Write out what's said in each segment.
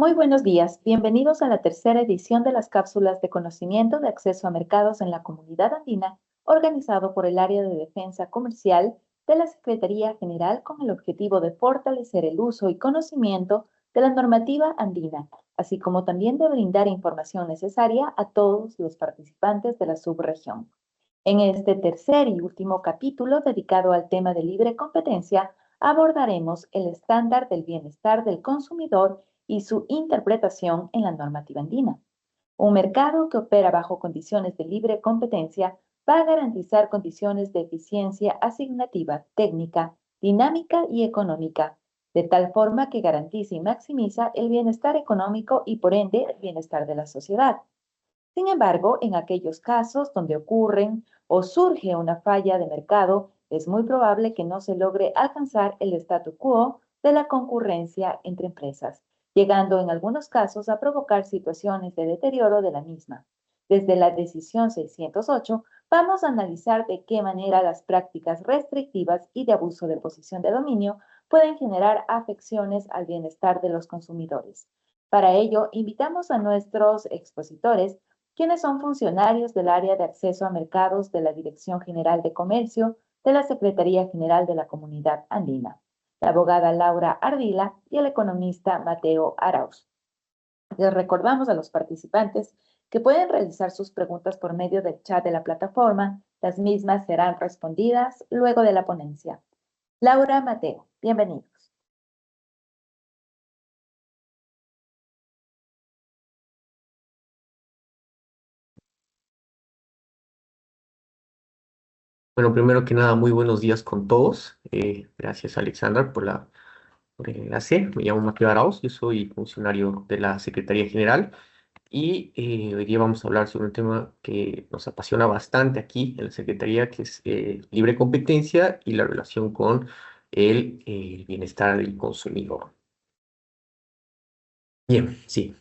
Muy buenos días, bienvenidos a la tercera edición de las cápsulas de conocimiento de acceso a mercados en la Comunidad Andina, organizado por el Área de Defensa Comercial de la Secretaría General con el objetivo de fortalecer el uso y conocimiento de la normativa andina, así como también de brindar información necesaria a todos los participantes de la subregión. En este tercer y último capítulo dedicado al tema de libre competencia, abordaremos el estándar del bienestar del consumidor y su interpretación en la normativa andina. Un mercado que opera bajo condiciones de libre competencia va a garantizar condiciones de eficiencia asignativa, técnica, dinámica y económica, de tal forma que garantice y maximiza el bienestar económico y por ende el bienestar de la sociedad. Sin embargo, en aquellos casos donde ocurren o surge una falla de mercado, es muy probable que no se logre alcanzar el statu quo de la concurrencia entre empresas, llegando en algunos casos a provocar situaciones de deterioro de la misma. Desde la decisión 608, vamos a analizar de qué manera las prácticas restrictivas y de abuso de posición de dominio pueden generar afecciones al bienestar de los consumidores. Para ello, invitamos a nuestros expositores quienes son funcionarios del área de acceso a mercados de la Dirección General de Comercio de la Secretaría General de la Comunidad Andina, la abogada Laura Ardila y el economista Mateo Arauz. Les recordamos a los participantes que pueden realizar sus preguntas por medio del chat de la plataforma. Las mismas serán respondidas luego de la ponencia. Laura, Mateo, bienvenidos. Bueno, primero que nada, muy buenos días con todos. Gracias, Alexandra, por el enlace. Me llamo Mateo Arauz, yo soy funcionario de la Secretaría General y hoy día vamos a hablar sobre un tema que nos apasiona bastante aquí en la Secretaría, que es libre competencia y la relación con el bienestar del consumidor. Bien, sí.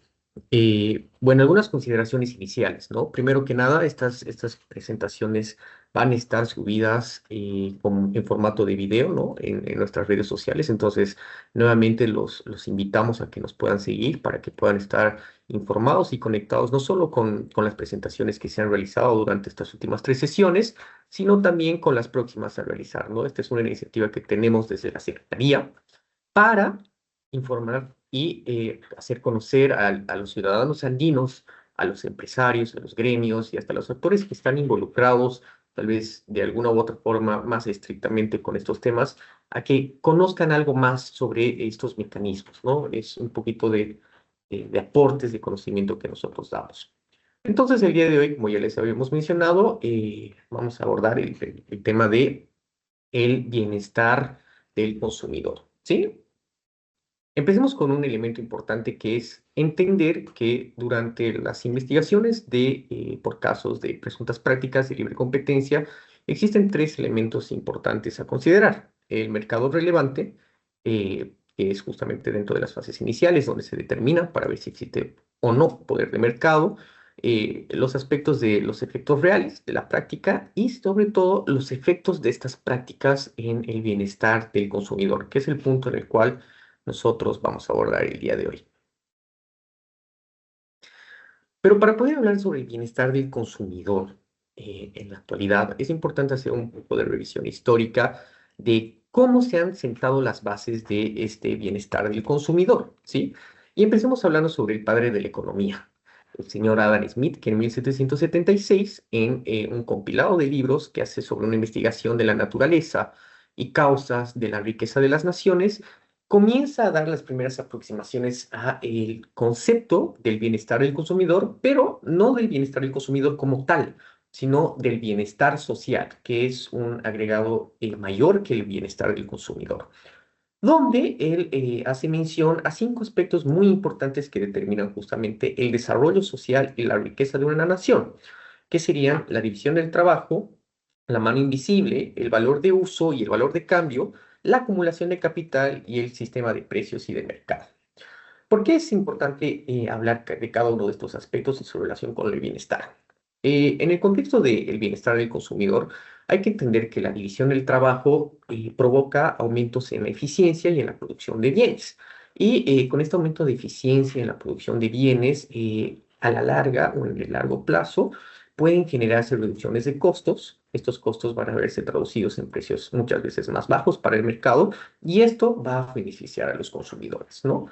Bueno, algunas consideraciones iniciales, ¿no? Primero que nada, estas presentaciones van a estar subidas en formato de video, ¿no? En nuestras redes sociales. Entonces, nuevamente los invitamos a que nos puedan seguir para que puedan estar informados y conectados no solo con las presentaciones que se han realizado durante estas últimas tres sesiones, sino también con las próximas a realizar, ¿no? Esta es una iniciativa que tenemos desde la Secretaría para informar y hacer conocer a los ciudadanos andinos, a los empresarios, a los gremios y hasta los actores que están involucrados, tal vez de alguna u otra forma más estrictamente con estos temas, a que conozcan algo más sobre estos mecanismos, ¿no? Es un poquito de aportes de conocimiento que nosotros damos. Entonces, el día de hoy, como ya les habíamos mencionado, vamos a abordar el tema de el bienestar del consumidor, ¿sí? Empecemos con un elemento importante que es entender que durante las investigaciones por casos de presuntas prácticas de libre competencia, existen tres elementos importantes a considerar. El mercado relevante, que es justamente dentro de las fases iniciales donde se determina para ver si existe o no poder de mercado, los aspectos de los efectos reales de la práctica y sobre todo los efectos de estas prácticas en el bienestar del consumidor, que es el punto en el cual nosotros vamos a abordar el día de hoy. Pero para poder hablar sobre el bienestar del consumidor en la actualidad, es importante hacer un poco de revisión histórica de cómo se han sentado las bases de este bienestar del consumidor, ¿sí? Y empecemos hablando sobre el padre de la economía, el señor Adam Smith, que en 1776, en un compilado de libros que hace sobre una investigación de la naturaleza y causas de la riqueza de las naciones, comienza a dar las primeras aproximaciones a el concepto del bienestar del consumidor, pero no del bienestar del consumidor como tal, sino del bienestar social, que es un agregado mayor que el bienestar del consumidor, donde él hace mención a cinco aspectos muy importantes que determinan justamente el desarrollo social y la riqueza de una nación, que serían la división del trabajo, la mano invisible, el valor de uso y el valor de cambio, la acumulación de capital y el sistema de precios y de mercado. ¿Por qué es importante hablar de cada uno de estos aspectos y su relación con el bienestar? En el contexto del bienestar del consumidor, hay que entender que la división del trabajo provoca aumentos en la eficiencia y en la producción de bienes. Y con este aumento de eficiencia en la producción de bienes, a la larga o en el largo plazo, pueden generarse reducciones de costos. Estos costos van a verse traducidos en precios muchas veces más bajos para el mercado y esto va a beneficiar a los consumidores, ¿no?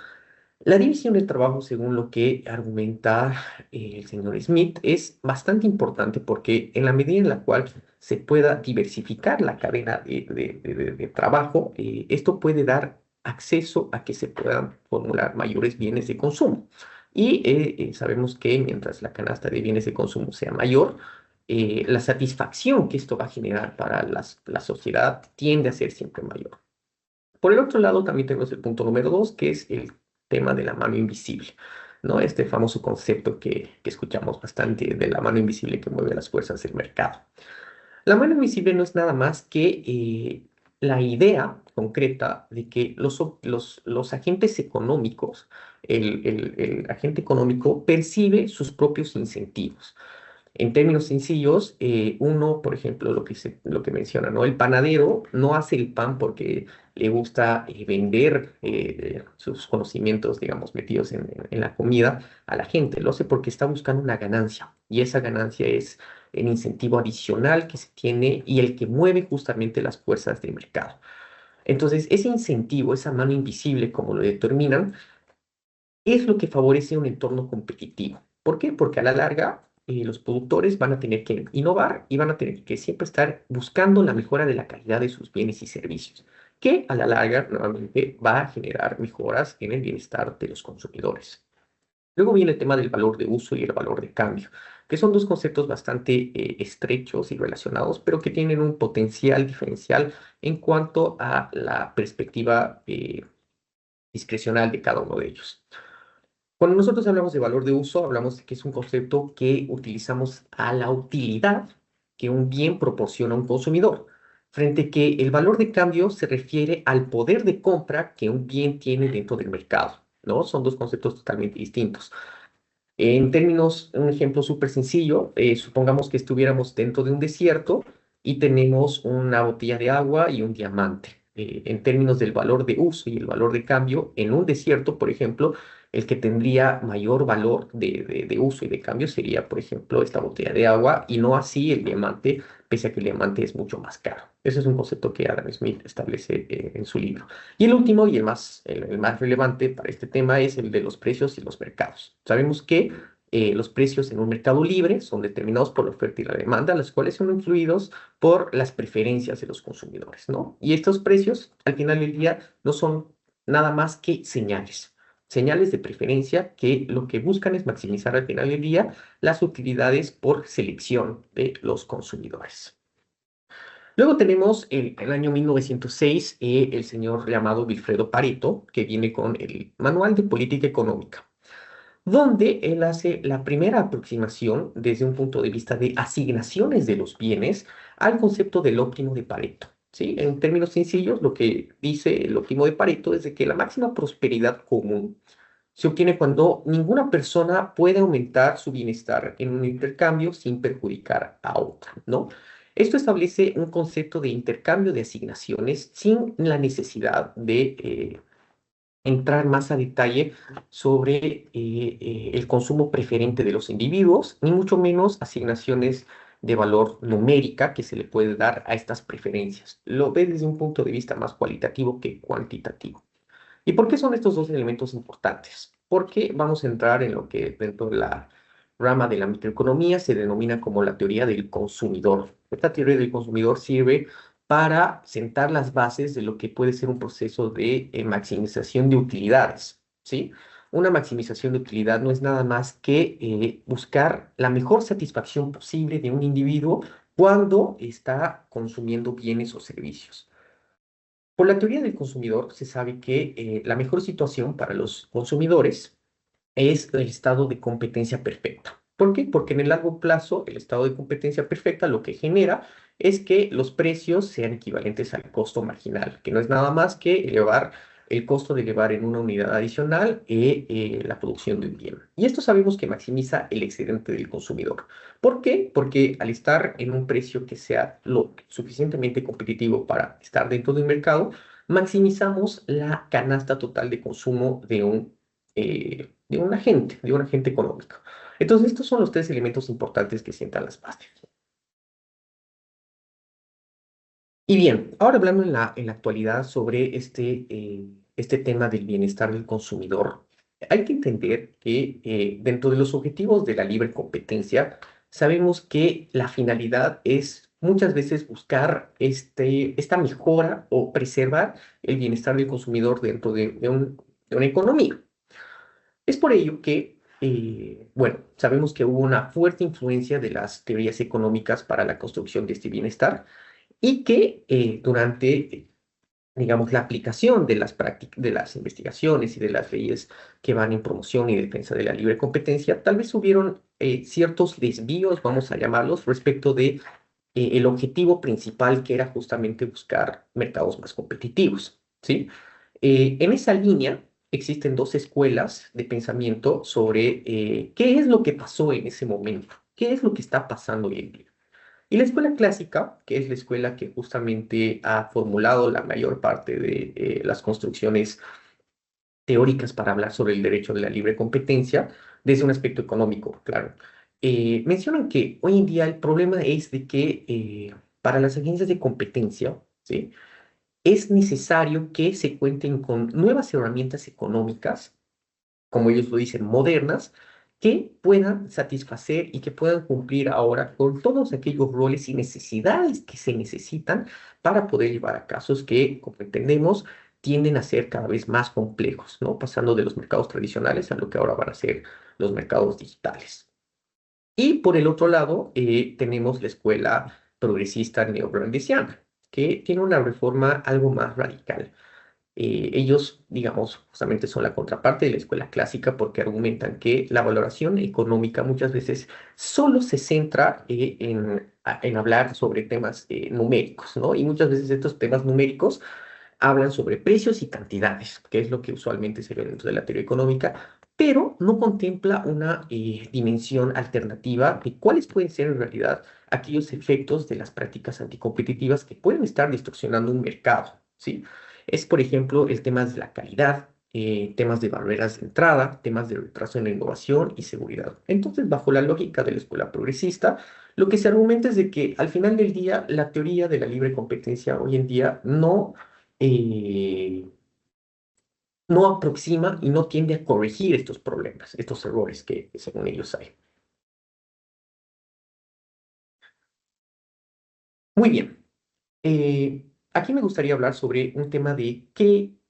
La división del trabajo, según lo que argumenta el señor Smith, es bastante importante porque en la medida en la cual se pueda diversificar la cadena de trabajo, esto puede dar acceso a que se puedan formular mayores bienes de consumo. Y sabemos que mientras la canasta de bienes de consumo sea mayor, la satisfacción que esto va a generar para la sociedad tiende a ser siempre mayor. Por el otro lado, también tenemos el punto número dos, que es el tema de la mano invisible, ¿no? Este famoso concepto que escuchamos bastante de la mano invisible que mueve las fuerzas del mercado. La mano invisible no es nada más que la idea concreta de que los agentes económicos, el agente económico percibe sus propios incentivos. En términos sencillos, uno, por ejemplo, lo que menciona, ¿no? El panadero no hace el pan porque le gusta vender sus conocimientos, digamos, metidos en la comida a la gente. Lo hace porque está buscando una ganancia y esa ganancia es el incentivo adicional que se tiene y el que mueve justamente las fuerzas del mercado. Entonces, ese incentivo, esa mano invisible, como lo determinan, es lo que favorece un entorno competitivo. ¿Por qué? Porque a la larga los productores van a tener que innovar y van a tener que siempre estar buscando la mejora de la calidad de sus bienes y servicios, que a la larga nuevamente va a generar mejoras en el bienestar de los consumidores. Luego viene el tema del valor de uso y el valor de cambio, que son dos conceptos bastante estrechos y relacionados, pero que tienen un potencial diferencial en cuanto a la perspectiva discrecional de cada uno de ellos. Cuando nosotros hablamos de valor de uso, hablamos de que es un concepto que utilizamos a la utilidad que un bien proporciona a un consumidor, frente que el valor de cambio se refiere al poder de compra que un bien tiene dentro del mercado, ¿no? Son dos conceptos totalmente distintos. En términos, un ejemplo súper sencillo, supongamos que estuviéramos dentro de un desierto y tenemos una botella de agua y un diamante. En términos del valor de uso y el valor de cambio, en un desierto, por ejemplo, el que tendría mayor valor de uso y de cambio sería, por ejemplo, esta botella de agua y no así el diamante, pese a que el diamante es mucho más caro. Ese es un concepto que Adam Smith establece en su libro. Y el último y el más relevante para este tema es el de los precios y los mercados. Sabemos que los precios en un mercado libre son determinados por la oferta y la demanda, los cuales son influidos por las preferencias de los consumidores, ¿no? Y estos precios, al final del día, no son nada más que señales. Señales de preferencia que lo que buscan es maximizar al final del día las utilidades por selección de los consumidores. Luego tenemos el año 1906, el señor llamado Wilfredo Pareto, que viene con el Manual de Política Económica, donde él hace la primera aproximación desde un punto de vista de asignaciones de los bienes al concepto del óptimo de Pareto. ¿Sí? En términos sencillos, lo que dice el óptimo de Pareto es de que la máxima prosperidad común se obtiene cuando ninguna persona puede aumentar su bienestar en un intercambio sin perjudicar a otra, ¿no? Esto establece un concepto de intercambio de asignaciones sin la necesidad de entrar más a detalle sobre el consumo preferente de los individuos, ni mucho menos asignaciones de valor numérica que se le puede dar a estas preferencias. Lo ve desde un punto de vista más cualitativo que cuantitativo. ¿Y por qué son estos dos elementos importantes? Porque vamos a entrar en lo que dentro de la rama de la microeconomía se denomina como la teoría del consumidor. Esta teoría del consumidor sirve para sentar las bases de lo que puede ser un proceso de maximización de utilidades, ¿sí? Una maximización de utilidad no es nada más que buscar la mejor satisfacción posible de un individuo cuando está consumiendo bienes o servicios. Por la teoría del consumidor se sabe que la mejor situación para los consumidores es el estado de competencia perfecta. ¿Por qué? Porque en el largo plazo el estado de competencia perfecta lo que genera es que los precios sean equivalentes al costo marginal, que no es nada más que elevar el costo de elevar en una unidad adicional la producción de un bien. Y esto sabemos que maximiza el excedente del consumidor. ¿Por qué? Porque al estar en un precio que sea lo suficientemente competitivo para estar dentro de un mercado, maximizamos la canasta total de consumo de un agente económico. Entonces, estos son los tres elementos importantes que sientan las bases. Y bien, ahora hablando en la actualidad sobre este tema del bienestar del consumidor, hay que entender que dentro de los objetivos de la libre competencia, sabemos que la finalidad es muchas veces buscar esta mejora o preservar el bienestar del consumidor dentro de una economía. Es por ello que, bueno, sabemos que hubo una fuerte influencia de las teorías económicas para la construcción de este bienestar y que durante, digamos, la aplicación de las de las investigaciones y de las leyes que van en promoción y defensa de la libre competencia, tal vez hubieron ciertos desvíos, vamos a llamarlos, respecto de el objetivo principal que era justamente buscar mercados más competitivos, ¿sí? En esa línea existen dos escuelas de pensamiento sobre qué es lo que pasó en ese momento, qué es lo que está pasando hoy en día. Y la escuela clásica, que es la escuela que justamente ha formulado la mayor parte de las construcciones teóricas para hablar sobre el derecho de la libre competencia, desde un aspecto económico, claro. Mencionan que hoy en día el problema es de que para las agencias de competencia, ¿sí? Es necesario que se cuenten con nuevas herramientas económicas como ellos lo dicen, modernas, que puedan satisfacer y que puedan cumplir ahora con todos aquellos roles y necesidades que se necesitan para poder llevar a casos que, como entendemos, tienden a ser cada vez más complejos, ¿no? Pasando de los mercados tradicionales a lo que ahora van a ser los mercados digitales. Y por el otro lado, tenemos la escuela progresista neobrandesiana, que tiene una reforma algo más radical. Ellos, digamos, justamente son la contraparte de la escuela clásica porque argumentan que la valoración económica muchas veces solo se centra en hablar sobre temas numéricos, ¿no? Y muchas veces estos temas numéricos hablan sobre precios y cantidades, que es lo que usualmente se ve dentro de la teoría económica, pero no contempla una dimensión alternativa de cuáles pueden ser en realidad aquellos efectos de las prácticas anticompetitivas que pueden estar distorsionando un mercado, ¿sí? Es, por ejemplo, el tema de la calidad, temas de barreras de entrada, temas de retraso en la innovación y seguridad. Entonces, bajo la lógica de la escuela progresista, lo que se argumenta es de que al final del día, la teoría de la libre competencia hoy en día eh, no aproxima y no tiende a corregir estos problemas, estos errores que según ellos hay. Muy bien. Aquí me gustaría hablar sobre un tema de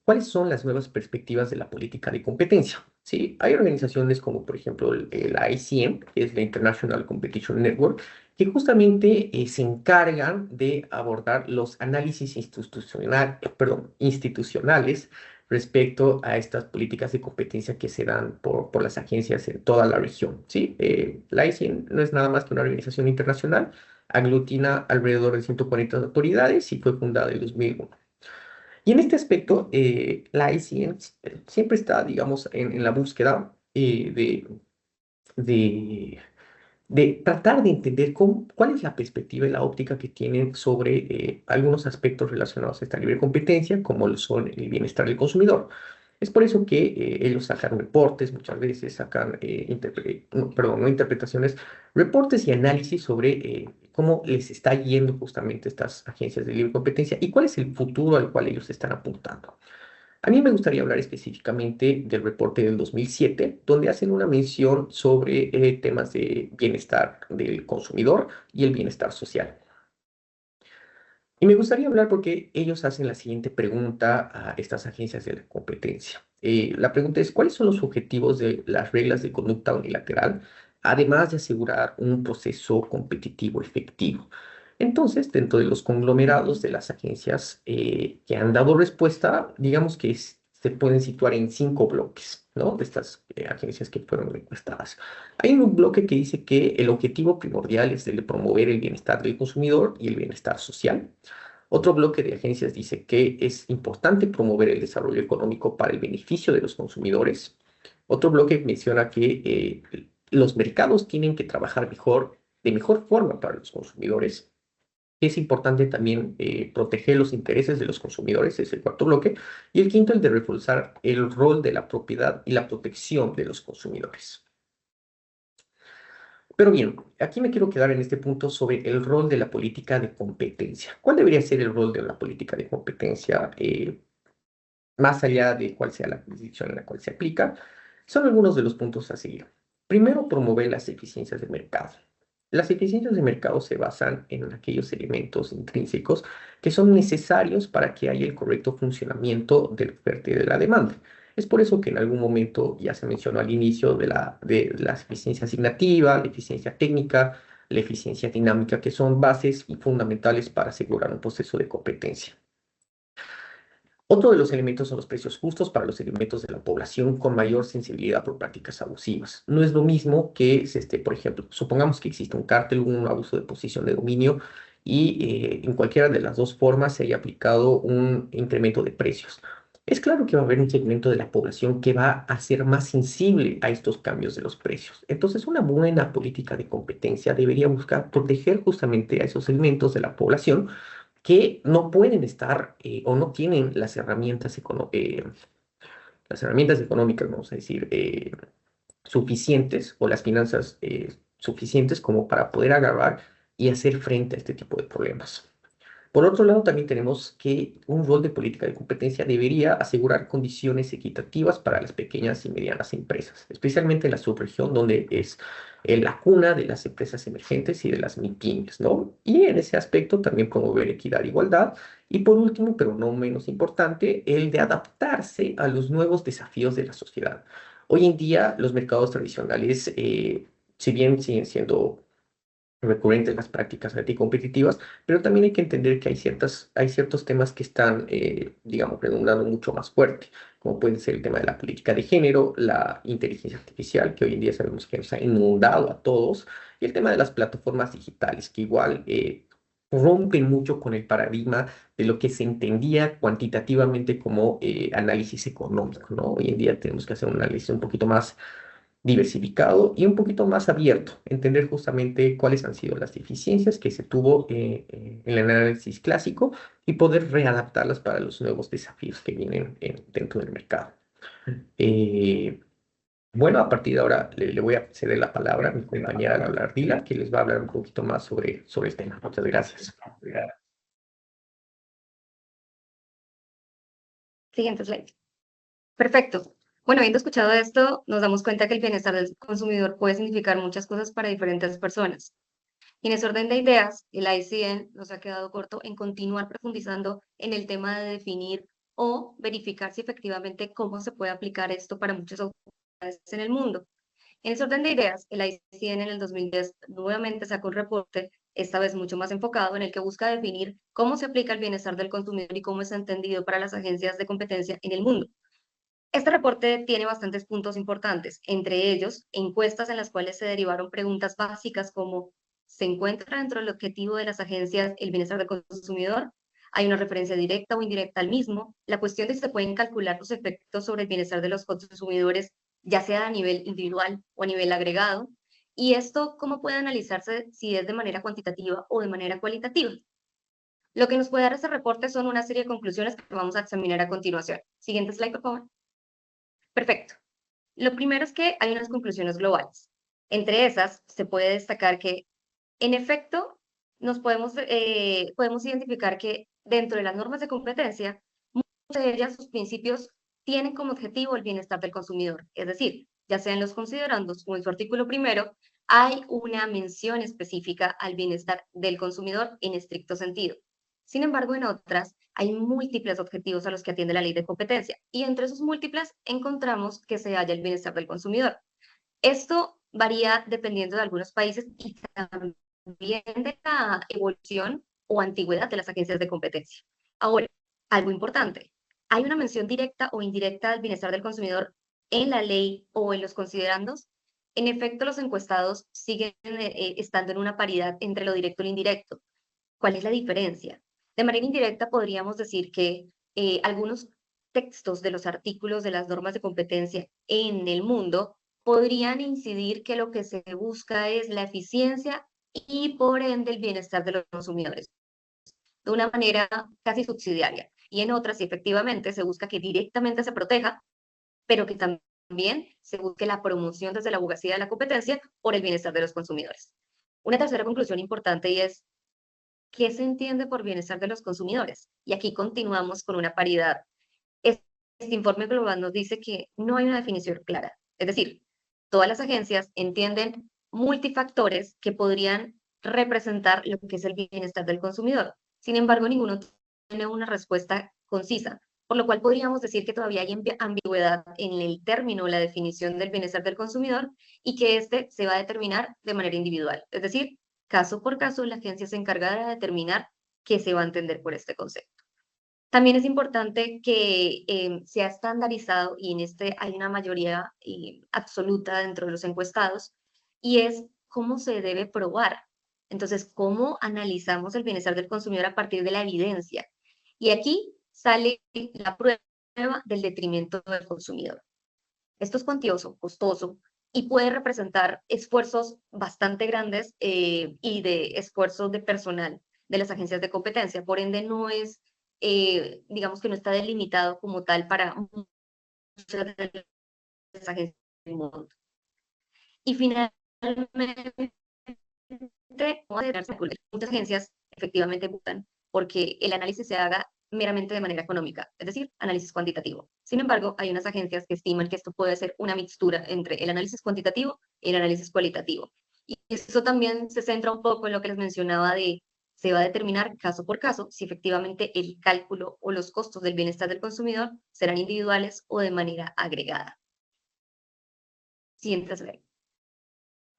cuáles son las nuevas perspectivas de la política de competencia. Sí, hay organizaciones como, por ejemplo, la ICM, que es la International Competition Network, que justamente se encargan de abordar los análisis institucionales respecto a estas políticas de competencia que se dan por las agencias en toda la región. ¿Sí? La ICM no es nada más que una organización internacional, aglutina alrededor de 140 autoridades y fue fundada en 2001. Y en este aspecto, la ICN siempre está, digamos, en la búsqueda de, de tratar de entender cuál es la perspectiva y la óptica que tienen sobre algunos aspectos relacionados a esta libre competencia, como lo son el bienestar del consumidor. Es por eso que ellos sacan reportes, muchas veces sacan, no interpretaciones, reportes y análisis sobre cómo les está yendo justamente estas agencias de libre competencia y cuál es el futuro al cual ellos están apuntando. A mí me gustaría hablar específicamente del reporte del 2007, donde hacen una mención sobre temas de bienestar del consumidor y el bienestar social. Y me gustaría hablar porque ellos hacen la siguiente pregunta a estas agencias de la competencia. La pregunta es, ¿cuáles son los objetivos de las reglas de conducta unilateral, además de asegurar un proceso competitivo efectivo? Entonces, dentro de los conglomerados de las agencias que han dado respuesta, digamos que se pueden situar en cinco bloques, ¿no? De estas agencias que fueron encuestadas. Hay un bloque que dice que el objetivo primordial es el de promover el bienestar del consumidor y el bienestar social. Otro bloque de agencias dice que es importante promover el desarrollo económico para el beneficio de los consumidores. Otro bloque menciona que los mercados tienen que trabajar mejor, de mejor forma para los consumidores. Es importante también proteger los intereses de los consumidores, es el cuarto bloque. Y el quinto, el de reforzar el rol de la propiedad y la protección de los consumidores. Pero bien, aquí me quiero quedar en este punto sobre el rol de la política de competencia. ¿Cuál debería ser el rol de la política de competencia, más allá de cuál sea la jurisdicción en la cual se aplica? Son algunos de los puntos a seguir. Primero, promover las eficiencias de mercado. Las eficiencias de mercado se basan en aquellos elementos intrínsecos que son necesarios para que haya el correcto funcionamiento de la oferta y de la demanda. Es por eso que en algún momento ya se mencionó al inicio de la eficiencia asignativa, la eficiencia técnica, la eficiencia dinámica, que son bases y fundamentales para asegurar un proceso de competencia. Otro de los elementos son los precios justos para los segmentos de la población con mayor sensibilidad por prácticas abusivas. No es lo mismo que, por ejemplo, supongamos que existe un cártel, un abuso de posición de dominio y en cualquiera de las dos formas se haya aplicado un incremento de precios. Es claro que va a haber un segmento de la población que va a ser más sensible a estos cambios de los precios. Entonces, una buena política de competencia debería buscar proteger justamente a esos segmentos de la población que no pueden estar o no tienen las herramientas económicas, vamos a decir, suficientes o las finanzas suficientes como para poder agarrar y hacer frente a este tipo de problemas. Por otro lado, también tenemos que un rol de política de competencia debería asegurar condiciones equitativas para las pequeñas y medianas empresas, especialmente en la subregión donde es la cuna de las empresas emergentes y de las MIPYMES, ¿no? Y en ese aspecto también promover equidad e igualdad. Y por último, pero no menos importante, el de adaptarse a los nuevos desafíos de la sociedad. Hoy en día, los mercados tradicionales, si bien siguen siendo recurrentes las prácticas anticompetitivas, pero también hay que entender que hay ciertos temas que están, digamos, redundando mucho más fuerte, como puede ser el tema de la política de género, la inteligencia artificial, que hoy en día sabemos que nos ha inundado a todos, y el tema de las plataformas digitales, que igual rompen mucho con el paradigma de lo que se entendía cuantitativamente como análisis económico, ¿no? Hoy en día tenemos que hacer un análisis un poquito más diversificado y un poquito más abierto, entender justamente cuáles han sido las deficiencias que se tuvo en el análisis clásico y poder readaptarlas para los nuevos desafíos que vienen dentro del mercado. Eh, bueno, a partir de ahora le voy a ceder la palabra a mi compañera Laura Ardila, que les va a hablar un poquito más sobre el tema. Muchas gracias. Siguiente slide. Perfecto. Bueno, habiendo escuchado esto, nos damos cuenta que el bienestar del consumidor puede significar muchas cosas para diferentes personas. Y en ese orden de ideas, el ICN nos ha quedado corto en continuar profundizando en el tema de definir o verificar si efectivamente cómo se puede aplicar esto para muchas autoridades en el mundo. En ese orden de ideas, el ICN en el 2010 nuevamente sacó un reporte, esta vez mucho más enfocado, en el que busca definir cómo se aplica el bienestar del consumidor y cómo es entendido para las agencias de competencia en el mundo. Este reporte tiene bastantes puntos importantes, entre ellos encuestas en las cuales se derivaron preguntas básicas como ¿se encuentra dentro del objetivo de las agencias el bienestar del consumidor? ¿Hay una referencia directa o indirecta al mismo? La cuestión de si se pueden calcular los efectos sobre el bienestar de los consumidores, ya sea a nivel individual o a nivel agregado. Y esto, ¿cómo puede analizarse si es de manera cuantitativa o de manera cualitativa? Lo que nos puede dar este reporte son una serie de conclusiones que vamos a examinar a continuación. Siguiente slide, por favor. Perfecto. Lo primero es que hay unas conclusiones globales. Entre esas, se puede destacar que, en efecto, podemos identificar que dentro de las normas de competencia, muchas de ellas, sus principios, tienen como objetivo el bienestar del consumidor. Es decir, ya sea en los considerandos o en su artículo primero, hay una mención específica al bienestar del consumidor en estricto sentido. Sin embargo, en otras hay múltiples objetivos a los que atiende la ley de competencia y entre esos múltiples encontramos que se halla el bienestar del consumidor. Esto varía dependiendo de algunos países y también de la evolución o antigüedad de las agencias de competencia. Ahora, algo importante, ¿hay una mención directa o indirecta del bienestar del consumidor en la ley o en los considerandos? En efecto, los encuestados siguen estando en una paridad entre lo directo y lo indirecto. ¿Cuál es la diferencia? De manera indirecta podríamos decir que algunos textos de los artículos de las normas de competencia en el mundo podrían incidir que lo que se busca es la eficiencia y por ende el bienestar de los consumidores. de una manera casi subsidiaria. Y en otras, sí, efectivamente, se busca que directamente se proteja, pero que también se busque la promoción desde la abogacía de la competencia por el bienestar de los consumidores. Una tercera conclusión importante y es, ¿qué se entiende por bienestar de los consumidores? Y aquí continuamos con una paridad. Este informe global nos dice que no hay una definición clara. Es decir, todas las agencias entienden multifactores que podrían representar lo que es el bienestar del consumidor. Sin embargo, ninguno tiene una respuesta concisa, por lo cual podríamos decir que todavía hay ambigüedad en el término, la definición del bienestar del consumidor y que este se va a determinar de manera individual. Es decir, caso por caso, la agencia se encargará de determinar qué se va a entender por este concepto. También es importante que sea estandarizado, y en este hay una mayoría absoluta dentro de los encuestados, y es cómo se debe probar. Entonces, ¿cómo analizamos el bienestar del consumidor a partir de la evidencia? Y aquí sale la prueba del detrimento del consumidor. Esto es cuantioso, costoso, y puede representar esfuerzos bastante grandes y de esfuerzos de personal de las agencias de competencia. Por ende, no es, digamos que no está delimitado como tal para muchas de las agencias del mundo. Y finalmente, muchas agencias efectivamente buscan porque el análisis se haga meramente de manera económica, es decir, análisis cuantitativo. Sin embargo, hay unas agencias que estiman que esto puede ser una mixtura entre el análisis cuantitativo y el análisis cualitativo. Y eso también se centra un poco en lo que les mencionaba de se va a determinar caso por caso si efectivamente el cálculo o los costos del bienestar del consumidor serán individuales o de manera agregada. Siguiente slide.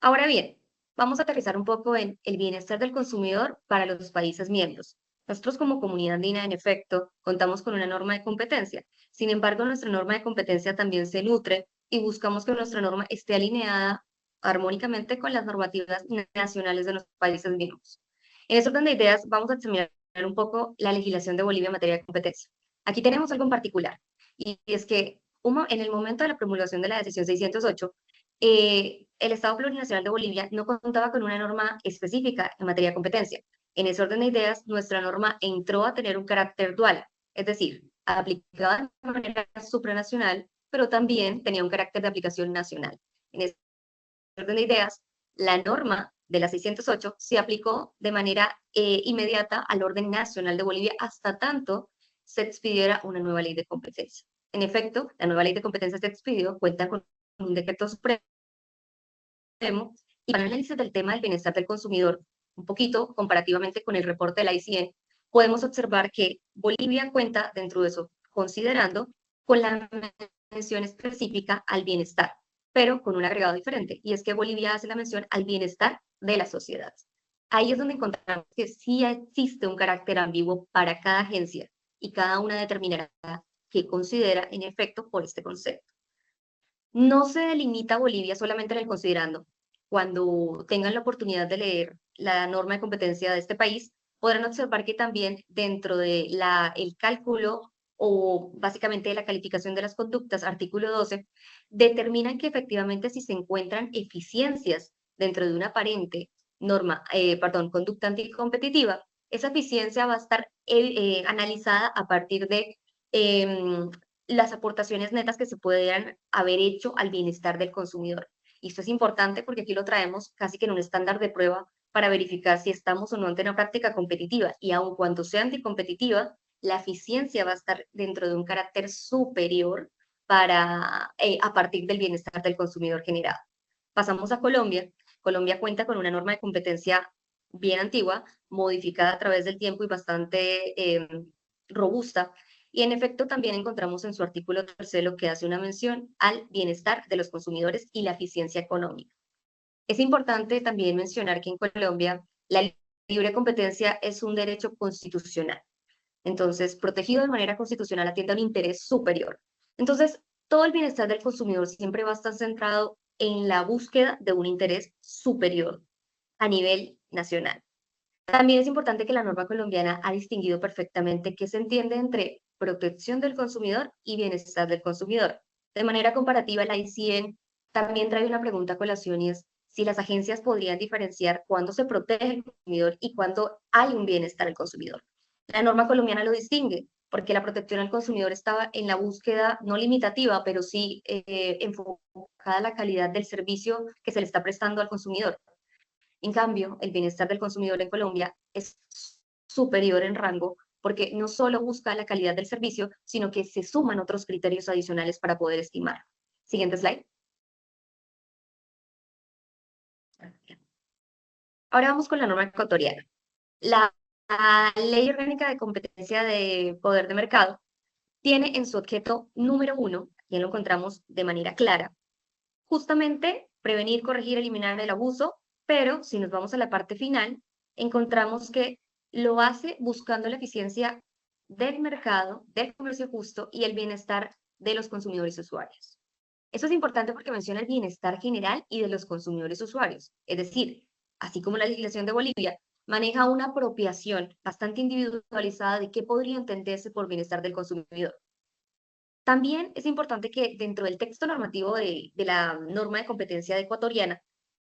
Ahora bien, vamos a aterrizar un poco en el bienestar del consumidor para los países miembros. Nosotros como comunidad andina, en efecto, contamos con una norma de competencia. Sin embargo, nuestra norma de competencia también se nutre y buscamos que nuestra norma esté alineada armónicamente con las normativas nacionales de los países miembros. En este orden de ideas, vamos a examinar un poco la legislación de Bolivia en materia de competencia. Aquí tenemos algo en particular, y es que en el momento de la promulgación de la decisión 608, el Estado Plurinacional de Bolivia no contaba con una norma específica en materia de competencia. En ese orden de ideas, nuestra norma entró a tener un carácter dual, es decir, aplicada de manera supranacional, pero también tenía un carácter de aplicación nacional. En ese orden de ideas, la norma de la 608 se aplicó de manera inmediata al orden nacional de Bolivia hasta tanto se expidiera una nueva ley de competencia. En efecto, la nueva ley de competencia se expidió, cuenta con un decreto supremo, y para el análisis del tema del bienestar del consumidor, un poquito comparativamente con el reporte de la ICN, podemos observar que Bolivia cuenta dentro de eso, considerando con la mención específica al bienestar, pero con un agregado diferente, y es que Bolivia hace la mención al bienestar de la sociedad. Ahí es donde encontramos que sí existe un carácter ambiguo para cada agencia, y cada una determinará qué considera en efecto por este concepto. No se delimita Bolivia solamente en el considerando. Cuando tengan la oportunidad de leer la norma de competencia de este país, podrán observar que también dentro de el cálculo o básicamente la calificación de las conductas, artículo 12, determinan que efectivamente si se encuentran eficiencias dentro de una aparente conducta anticompetitiva, esa eficiencia va a estar analizada a partir de las aportaciones netas que se puedan haber hecho al bienestar del consumidor. Y esto es importante porque aquí lo traemos casi que en un estándar de prueba para verificar si estamos o no ante una práctica competitiva. Y aun cuando sea anticompetitiva, la eficiencia va a estar dentro de un carácter superior a partir del bienestar del consumidor generado. Pasamos a Colombia. Colombia cuenta con una norma de competencia bien antigua, modificada a través del tiempo y bastante robusta, y en efecto también encontramos en su artículo tercero que hace una mención al bienestar de los consumidores y la eficiencia económica. Es importante también mencionar que en Colombia la libre competencia es un derecho constitucional. Entonces, protegido de manera constitucional, atiende a un interés superior. Entonces, todo el bienestar del consumidor siempre va a estar centrado en la búsqueda de un interés superior a nivel nacional. También es importante que la norma colombiana ha distinguido perfectamente qué se entiende entre protección del consumidor y bienestar del consumidor. De manera comparativa, la ICN también trae una pregunta a colación, y es si las agencias podrían diferenciar cuándo se protege el consumidor y cuándo hay un bienestar del consumidor. La norma colombiana lo distingue, porque la protección al consumidor estaba en la búsqueda no limitativa, pero sí enfocada a la calidad del servicio que se le está prestando al consumidor. En cambio, el bienestar del consumidor en Colombia es superior en rango porque no solo busca la calidad del servicio, sino que se suman otros criterios adicionales para poder estimar. Siguiente slide. Ahora vamos con la norma ecuatoriana. La Ley Orgánica de Competencia de Poder de Mercado tiene en su objeto número 1, aquí lo encontramos de manera clara, justamente prevenir, corregir, eliminar el abuso, pero si nos vamos a la parte final, encontramos que lo hace buscando la eficiencia del mercado, del comercio justo y el bienestar de los consumidores y usuarios. Eso es importante porque menciona el bienestar general y de los consumidores usuarios. Es decir, así como la legislación de Bolivia maneja una apropiación bastante individualizada de qué podría entenderse por bienestar del consumidor. También es importante que dentro del texto normativo de la norma de competencia ecuatoriana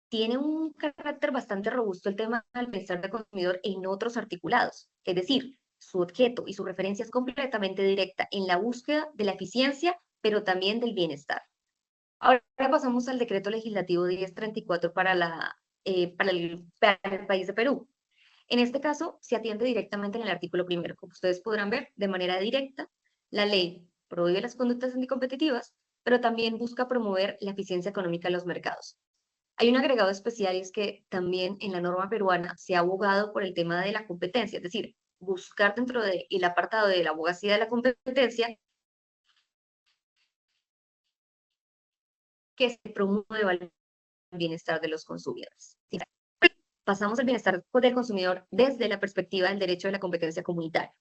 tiene un carácter bastante robusto el tema del bienestar del consumidor en otros articulados. Es decir, su objeto y su referencia es completamente directa en la búsqueda de la eficiencia, pero también del bienestar. Ahora pasamos al decreto legislativo 1034 para el país de Perú. En este caso, se atiende directamente en el artículo primero. Como ustedes podrán ver, de manera directa, la ley prohíbe las conductas anticompetitivas, pero también busca promover la eficiencia económica de los mercados. Hay un agregado especial y es que también en la norma peruana se ha abogado por el tema de la competencia, es decir, buscar dentro del apartado de la abogacía de la competencia que se promueva el bienestar de los consumidores. Pasamos al bienestar del consumidor desde la perspectiva del derecho de la competencia comunitaria.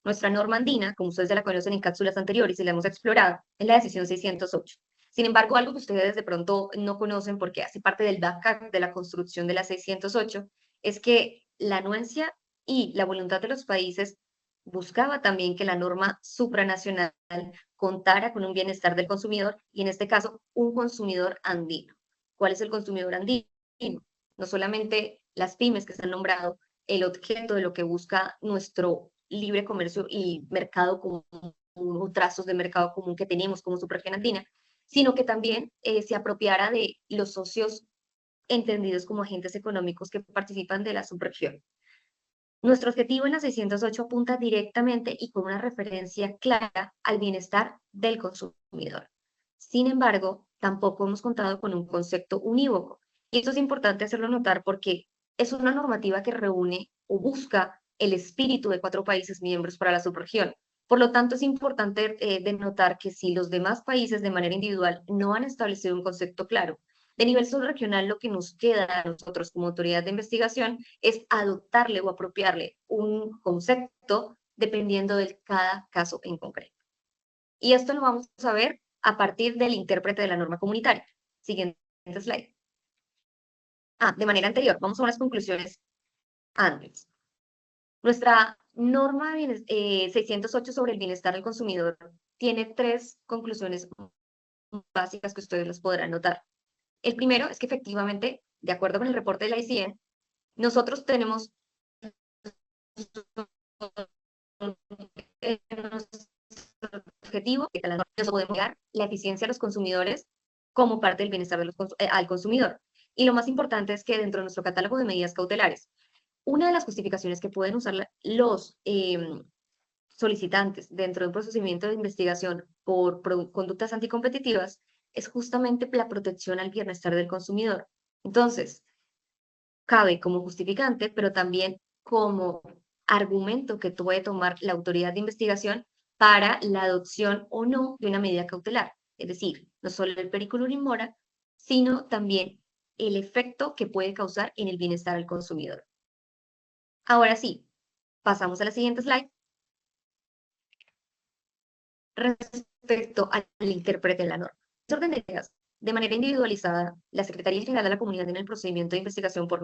Nuestra norma andina, como ustedes ya la conocen en cápsulas anteriores y la hemos explorado, es la decisión 608. Sin embargo, algo que ustedes de pronto no conocen porque hace parte del backup de la construcción de la 608 es que la anuencia y la voluntad de los países buscaba también que la norma supranacional contara con un bienestar del consumidor y en este caso un consumidor andino. ¿Cuál es el consumidor andino? No solamente las pymes que se han nombrado, el objeto de lo que busca nuestro libre comercio y mercado común, o trazos de mercado común que tenemos como subregión andina, sino que también se apropiara de los socios entendidos como agentes económicos que participan de la subregión. Nuestro objetivo en la 608 apunta directamente y con una referencia clara al bienestar del consumidor. Sin embargo, tampoco hemos contado con un concepto unívoco. Y esto es importante hacerlo notar porque es una normativa que reúne o busca el espíritu de 4 países miembros para la subregión. Por lo tanto, es importante denotar que si los demás países de manera individual no han establecido un concepto claro, de nivel subregional lo que nos queda a nosotros como autoridad de investigación es adoptarle o apropiarle un concepto dependiendo de cada caso en concreto. Y esto lo vamos a ver a partir del intérprete de la norma comunitaria. Siguiente slide. De manera anterior, vamos a unas conclusiones antes. Nuestra norma 608 sobre el bienestar del consumidor tiene 3 conclusiones básicas que ustedes las podrán notar. El primero es que efectivamente, de acuerdo con el reporte de la ICN, nosotros tenemos objetivo que nos podemos dar la eficiencia de los consumidores como parte del bienestar de al consumidor. Y lo más importante es que dentro de nuestro catálogo de medidas cautelares, una de las justificaciones que pueden usar los solicitantes dentro de un procedimiento de investigación por conductas anticompetitivas es justamente la protección al bienestar del consumidor. Entonces, cabe como justificante, pero también como argumento que puede tomar la autoridad de investigación para la adopción o no de una medida cautelar. Es decir, no solo el periculum in mora, sino también el efecto que puede causar en el bienestar del consumidor. Ahora sí, pasamos a la siguiente slide. Respecto al intérprete de la norma. En orden de ideas, de manera individualizada, la Secretaría General de la Comunidad en el procedimiento de investigación por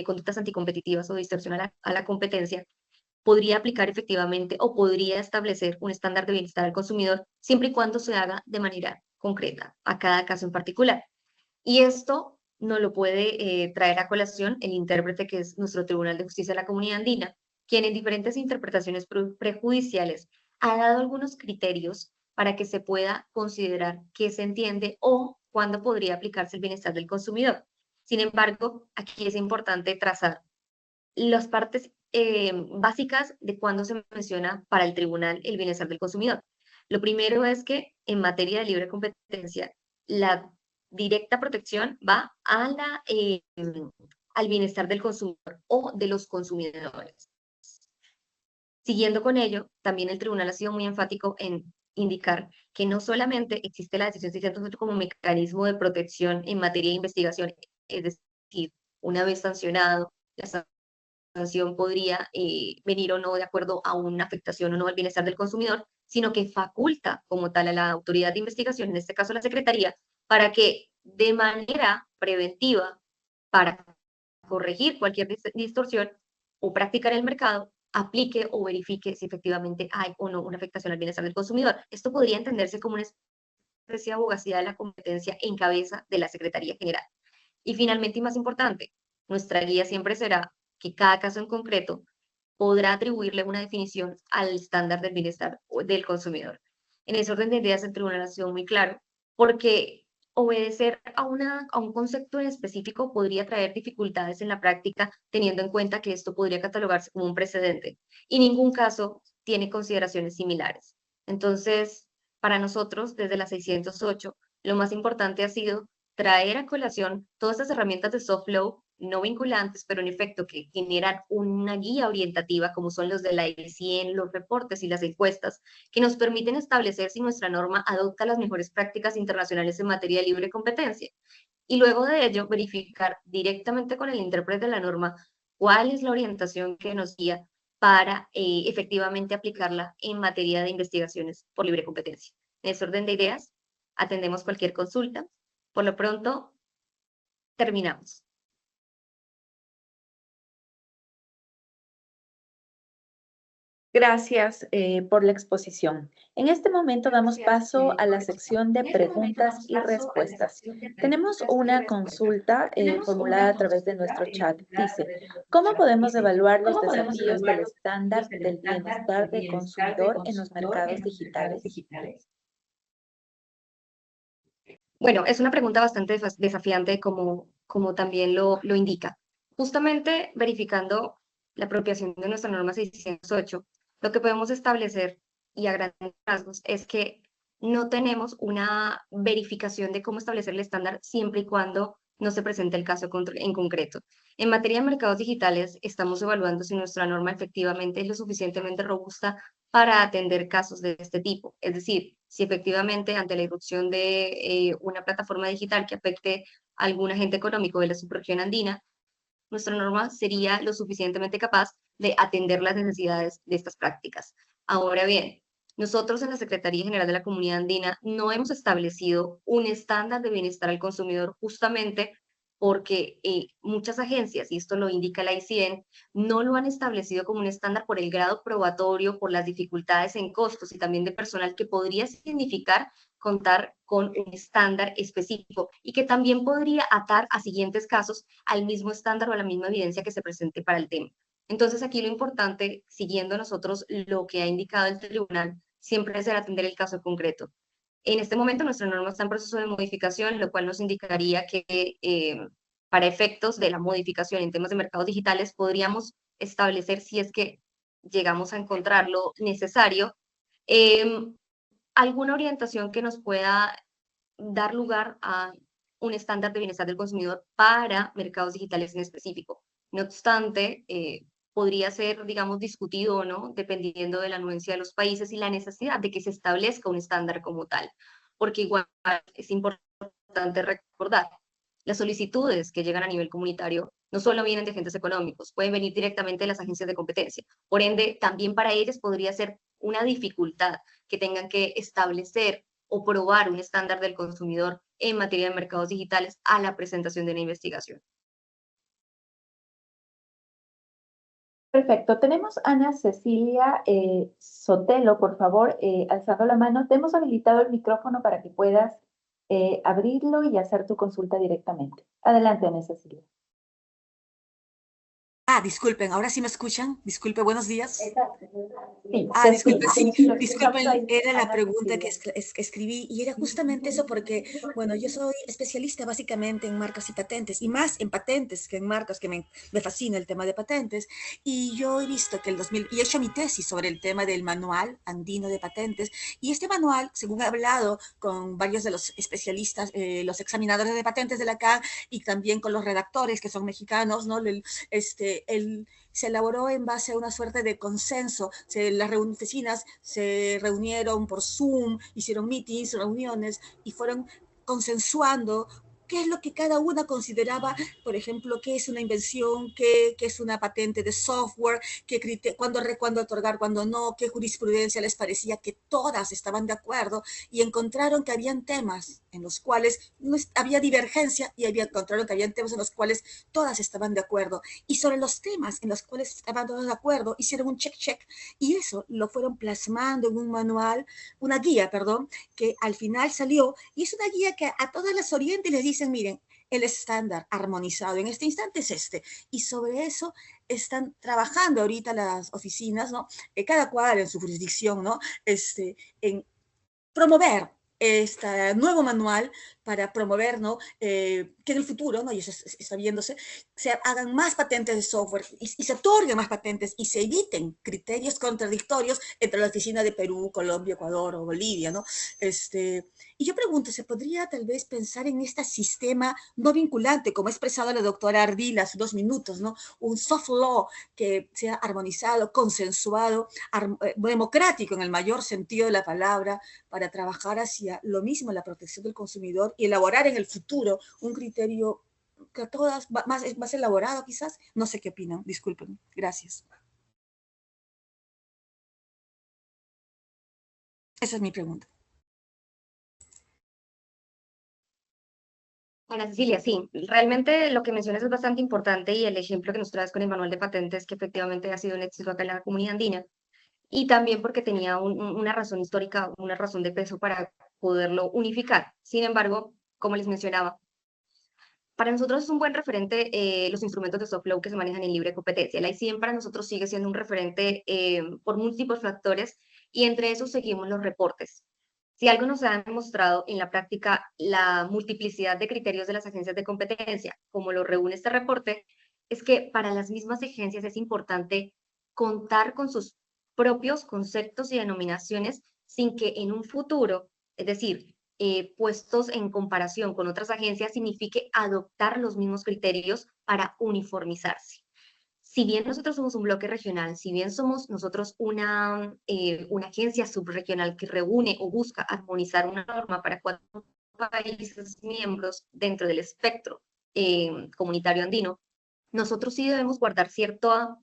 conductas anticompetitivas o distorsión a la competencia podría aplicar efectivamente o podría establecer un estándar de bienestar al consumidor siempre y cuando se haga de manera concreta a cada caso en particular. Y esto no lo puede traer a colación el intérprete que es nuestro Tribunal de Justicia de la Comunidad Andina, quien en diferentes interpretaciones prejudiciales ha dado algunos criterios para que se pueda considerar qué se entiende o cuándo podría aplicarse el bienestar del consumidor. Sin embargo, aquí es importante trazar las partes básicas de cuándo se menciona para el tribunal el bienestar del consumidor. Lo primero es que en materia de libre competencia, la directa protección va a al bienestar del consumidor o de los consumidores. Siguiendo con ello, también el tribunal ha sido muy enfático en indicar que no solamente existe la decisión 608 como mecanismo de protección en materia de investigación, es decir, una vez sancionado, la sanción podría venir o no de acuerdo a una afectación o no al bienestar del consumidor, sino que faculta como tal a la autoridad de investigación, en este caso la Secretaría, para que de manera preventiva, para corregir cualquier distorsión o practicar el mercado, aplique o verifique si efectivamente hay o no una afectación al bienestar del consumidor. Esto podría entenderse como una especie de abogacía de la competencia en cabeza de la Secretaría General. Y finalmente, y más importante, nuestra guía siempre será que cada caso en concreto podrá atribuirle una definición al estándar del bienestar del consumidor. En ese orden de ideas, el tribunal ha sido muy claro, porque obedecer a un concepto en específico podría traer dificultades en la práctica, teniendo en cuenta que esto podría catalogarse como un precedente, y ningún caso tiene consideraciones similares. Entonces, para nosotros, desde la 608, lo más importante ha sido traer a colación todas estas herramientas de soft law no vinculantes, pero en efecto que generan una guía orientativa, como son los de la ICN, los reportes y las encuestas, que nos permiten establecer si nuestra norma adopta las mejores prácticas internacionales en materia de libre competencia. Y luego de ello, verificar directamente con el intérprete de la norma cuál es la orientación que nos guía para efectivamente aplicarla en materia de investigaciones por libre competencia. En ese orden de ideas, atendemos cualquier consulta. Por lo pronto, terminamos. Gracias por la exposición. En este momento damos paso a la sección de preguntas y respuestas. Tenemos una consulta formulada a través de nuestro chat. Dice, ¿cómo podemos evaluar los desafíos del estándar del bienestar del consumidor en los mercados digitales? Bueno, es una pregunta bastante desafiante como también lo indica. Justamente verificando la apropiación de nuestra norma 608, lo que podemos establecer y a grandes rasgos es que no tenemos una verificación de cómo establecer el estándar siempre y cuando no se presente el caso en concreto. En materia de mercados digitales, estamos evaluando si nuestra norma efectivamente es lo suficientemente robusta para atender casos de este tipo. Es decir, si efectivamente ante la irrupción de una plataforma digital que afecte a algún agente económico de la subregión andina, nuestra norma sería lo suficientemente capaz de atender las necesidades de estas prácticas. Ahora bien, nosotros en la Secretaría General de la Comunidad Andina no hemos establecido un estándar de bienestar al consumidor justamente porque muchas agencias, y esto lo indica la ICN, no lo han establecido como un estándar por el grado probatorio, por las dificultades en costos y también de personal que podría significar contar con un estándar específico y que también podría atar a siguientes casos al mismo estándar o a la misma evidencia que se presente para el tema. Entonces aquí lo importante, siguiendo nosotros lo que ha indicado el tribunal, siempre es el atender el caso concreto. En este momento nuestra norma está en proceso de modificación, lo cual nos indicaría que para efectos de la modificación en temas de mercados digitales podríamos establecer si es que llegamos a encontrarlo necesario, alguna orientación que nos pueda dar lugar a un estándar de bienestar del consumidor para mercados digitales en específico. No obstante, podría ser, digamos, discutido o no, dependiendo de la anuencia de los países y la necesidad de que se establezca un estándar como tal. Porque igual es importante recordar, las solicitudes que llegan a nivel comunitario no solo vienen de agentes económicos, pueden venir directamente de las agencias de competencia. Por ende, también para ellos podría ser una dificultad que tengan que establecer o probar un estándar del consumidor en materia de mercados digitales a la presentación de una investigación. Perfecto. Tenemos Ana Cecilia Sotelo, por favor, alzando la mano. Te hemos habilitado el micrófono para que puedas abrirlo y hacer tu consulta directamente. Adelante, Ana Cecilia. Disculpen, ¿ahora sí me escuchan? Disculpe, buenos días. Sí, Disculpe, sí, lo escuchamos disculpen, ahí, era la Ana pregunta que Cecilia. escribí y era justamente eso porque, bueno, yo soy especialista básicamente en marcas y patentes y más en patentes que en marcas, que me fascina el tema de patentes y yo he visto que y he hecho mi tesis sobre el tema del manual andino de patentes y este manual, según he hablado con varios de los especialistas, los examinadores de patentes de la CAN y también con los redactores que son mexicanos, ¿no? Se elaboró en base a una suerte de consenso. Las oficinas se reunieron por Zoom, hicieron meetings, reuniones y fueron consensuando qué es lo que cada una consideraba, por ejemplo, qué es una invención, qué es una patente de software, cuándo otorgar, cuándo no, qué jurisprudencia les parecía, que todas estaban de acuerdo y encontraron que habían temas en los cuales no había divergencia y encontraron que habían temas en los cuales todas estaban de acuerdo. Y sobre los temas en los cuales estaban todos de acuerdo, hicieron un check y eso lo fueron plasmando en un manual, una guía, perdón, que al final salió y es una guía que a todas las orientes les dicen, miren, el estándar armonizado en este instante es este. Y sobre eso están trabajando ahorita las oficinas, ¿no? Cada cual en su jurisdicción, ¿no? En promover este nuevo manual para promover, ¿no? Que en el futuro, ¿no? Y eso está viéndose, se hagan más patentes de software y se otorguen más patentes y se eviten criterios contradictorios entre la oficina de Perú, Colombia, Ecuador o Bolivia, ¿no? Y yo pregunto, ¿se podría tal vez pensar en este sistema no vinculante, como ha expresado la doctora Ardila hace 2 minutos, ¿no? Un soft law que sea armonizado, consensuado, democrático en el mayor sentido de la palabra, para trabajar hacia lo mismo, la protección del consumidor y elaborar en el futuro un criterio que a todas más elaborado quizás. No sé qué opinan, disculpen. Gracias. Esa es mi pregunta. Ana Cecilia, sí, realmente lo que mencionas es bastante importante y el ejemplo que nos traes con el manual de patentes, que efectivamente ha sido un éxito acá en la comunidad andina, y también porque tenía una razón histórica, una razón de peso para poderlo unificar. Sin embargo, como les mencionaba, para nosotros es un buen referente los instrumentos de soft law que se manejan en libre competencia. El ICM para nosotros sigue siendo un referente por múltiples factores y entre esos seguimos los reportes. Si algo nos ha demostrado en la práctica la multiplicidad de criterios de las agencias de competencia, como lo reúne este reporte, es que para las mismas agencias es importante contar con sus propios conceptos y denominaciones sin que en un futuro, es decir, puestos en comparación con otras agencias, signifique adoptar los mismos criterios para uniformizarse. Si bien nosotros somos un bloque regional, si bien somos nosotros una agencia subregional que reúne o busca armonizar una norma para 4 países miembros dentro del espectro comunitario andino, nosotros sí debemos guardar cierta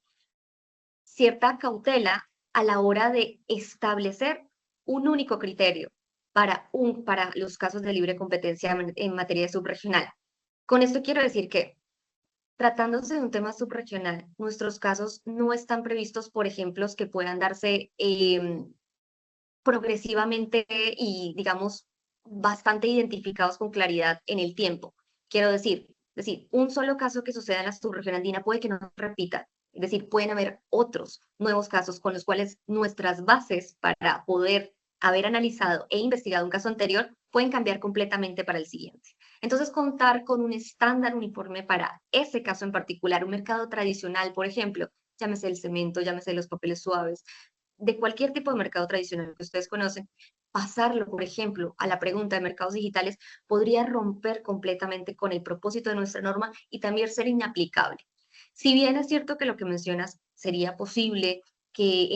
cautela a la hora de establecer un único criterio para los casos de libre competencia en materia subregional. Con esto quiero decir que, tratándose de un tema subregional, nuestros casos no están previstos por ejemplos que puedan darse progresivamente y, digamos, bastante identificados con claridad en el tiempo. Quiero decir, un solo caso que suceda en la subregión andina puede que no se repita. Es decir, pueden haber otros nuevos casos con los cuales nuestras bases para poder haber analizado e investigado un caso anterior pueden cambiar completamente para el siguiente. Entonces, contar con un estándar uniforme para ese caso en particular, un mercado tradicional, por ejemplo, llámese el cemento, llámese los papeles suaves, de cualquier tipo de mercado tradicional que ustedes conocen, pasarlo, por ejemplo, a la pregunta de mercados digitales podría romper completamente con el propósito de nuestra norma y también ser inaplicable. Si bien es cierto que lo que mencionas sería posible que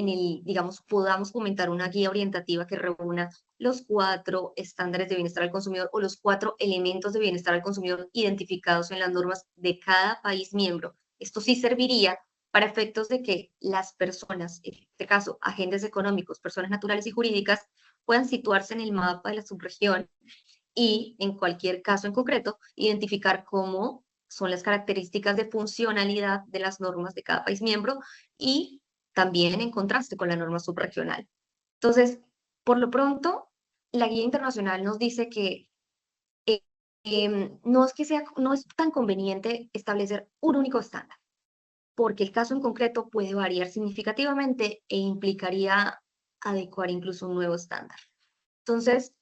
digamos, podamos comentar una guía orientativa que reúna los 4 estándares de bienestar al consumidor o los 4 elementos de bienestar al consumidor identificados en las normas de cada país miembro. Esto sí serviría para efectos de que las personas, en este caso agentes económicos, personas naturales y jurídicas, puedan situarse en el mapa de la subregión y, en cualquier caso en concreto, identificar cómo son las características de funcionalidad de las normas de cada país miembro y también en contraste con la norma subregional. Entonces, por lo pronto, la guía internacional nos dice que no es tan conveniente establecer un único estándar. porque el caso en concreto puede variar significativamente e implicaría adecuar incluso un nuevo estándar. Entonces,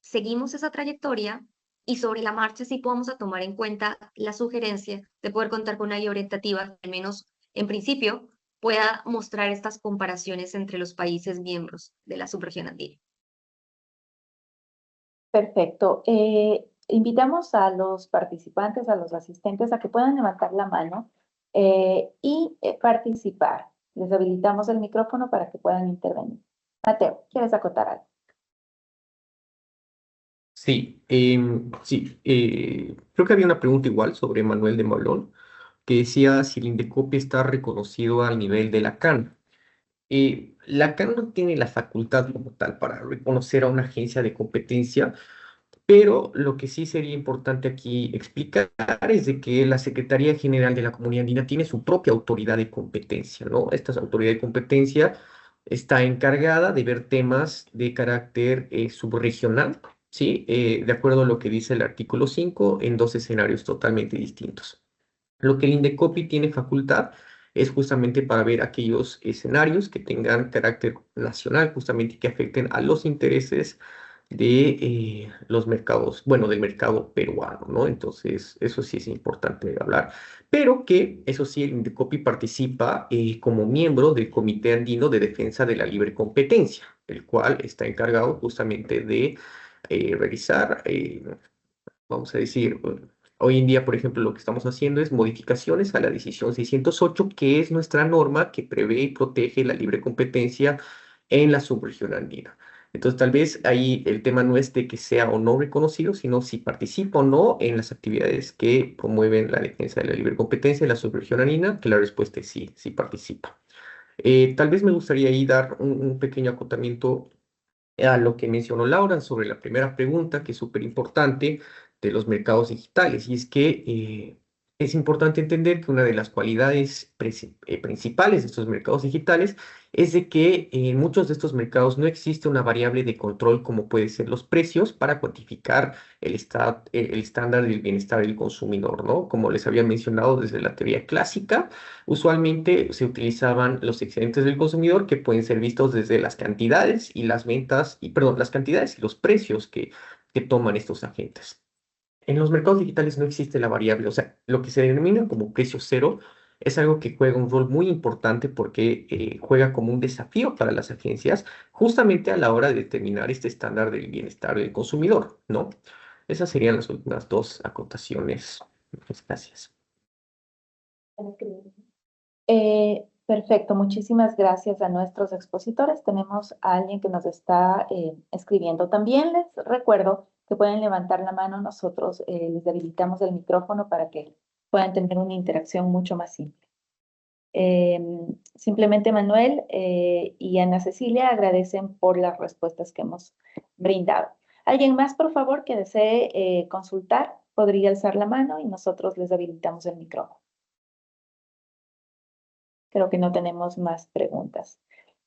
seguimos esa trayectoria y sobre la marcha sí podemos a tomar en cuenta la sugerencia de poder contar con una guía orientativa que al menos en principio pueda mostrar estas comparaciones entre los países miembros de la subregión andina. Perfecto. Invitamos a los participantes, a los asistentes, a que puedan levantar la mano y participar. Les habilitamos el micrófono para que puedan intervenir. Mateo, ¿quieres acotar algo? Sí, creo que había una pregunta igual sobre Manuel de Maulón, que decía si el Indecopi está reconocido al nivel de la CAN. La CAN no tiene la facultad como tal para reconocer a una agencia de competencia, pero lo que sí sería importante aquí explicar es de que la Secretaría General de la Comunidad Andina tiene su propia autoridad de competencia, ¿no? Esta autoridad de competencia está encargada de ver temas de carácter subregional, ¿sí? De acuerdo a lo que dice el artículo 5, en dos escenarios totalmente distintos. Lo que el Indecopi tiene facultad es justamente para ver aquellos escenarios que tengan carácter nacional, justamente que afecten a los intereses de los mercados, bueno, del mercado peruano, ¿no? Entonces, eso sí es importante hablar, pero que, eso sí, el Indecopi participa como miembro del Comité Andino de Defensa de la Libre Competencia, el cual está encargado justamente de realizar, vamos a decir, hoy en día, por ejemplo, lo que estamos haciendo es modificaciones a la decisión 608, que es nuestra norma que prevé y protege la libre competencia en la subregión andina. Entonces, tal vez ahí el tema no es de que sea o no reconocido, sino si participa o no en las actividades que promueven la defensa de la libre competencia en la subregión andina, que la respuesta es sí, sí participa. Tal vez me gustaría ahí dar un pequeño acotamiento a lo que mencionó Laura sobre la primera pregunta, que es súper importante, de los mercados digitales. Y es que es importante entender que una de las cualidades principales de estos mercados digitales es de que en muchos de estos mercados no existe una variable de control como puede ser los precios para cuantificar el estándar del bienestar del consumidor, ¿no? Como les había mencionado desde la teoría clásica, usualmente se utilizaban los excedentes del consumidor que pueden ser vistos desde las cantidades y las ventas, y perdón, las cantidades y los precios que toman estos agentes. En los mercados digitales no existe la variable, o sea, lo que se denomina como precio cero es algo que juega un rol muy importante porque juega como un desafío para las agencias justamente a la hora de determinar este estándar del bienestar del consumidor, ¿no? Esas serían las últimas dos acotaciones. Muchas gracias. Perfecto, muchísimas gracias a nuestros expositores. Tenemos a alguien que nos está escribiendo. También les recuerdo que pueden levantar la mano. Nosotros les habilitamos el micrófono para que puedan tener una interacción mucho más simple. Simplemente Manuel y Ana Cecilia agradecen por las respuestas que hemos brindado. ¿Alguien más, por favor, que desee consultar? Podría alzar la mano y nosotros les habilitamos el micrófono. Creo que no tenemos más preguntas.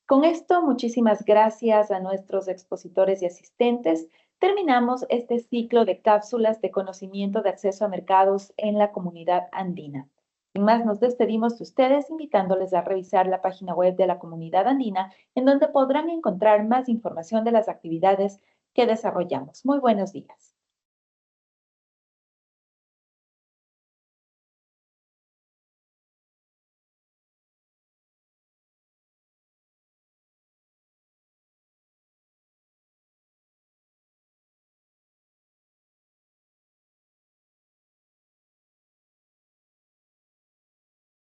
Con esto, muchísimas gracias a nuestros expositores y asistentes. Terminamos este ciclo de cápsulas de conocimiento de acceso a mercados en la comunidad andina. Sin más, nos despedimos de ustedes invitándoles a revisar la página web de la comunidad andina, en donde podrán encontrar más información de las actividades que desarrollamos. Muy buenos días.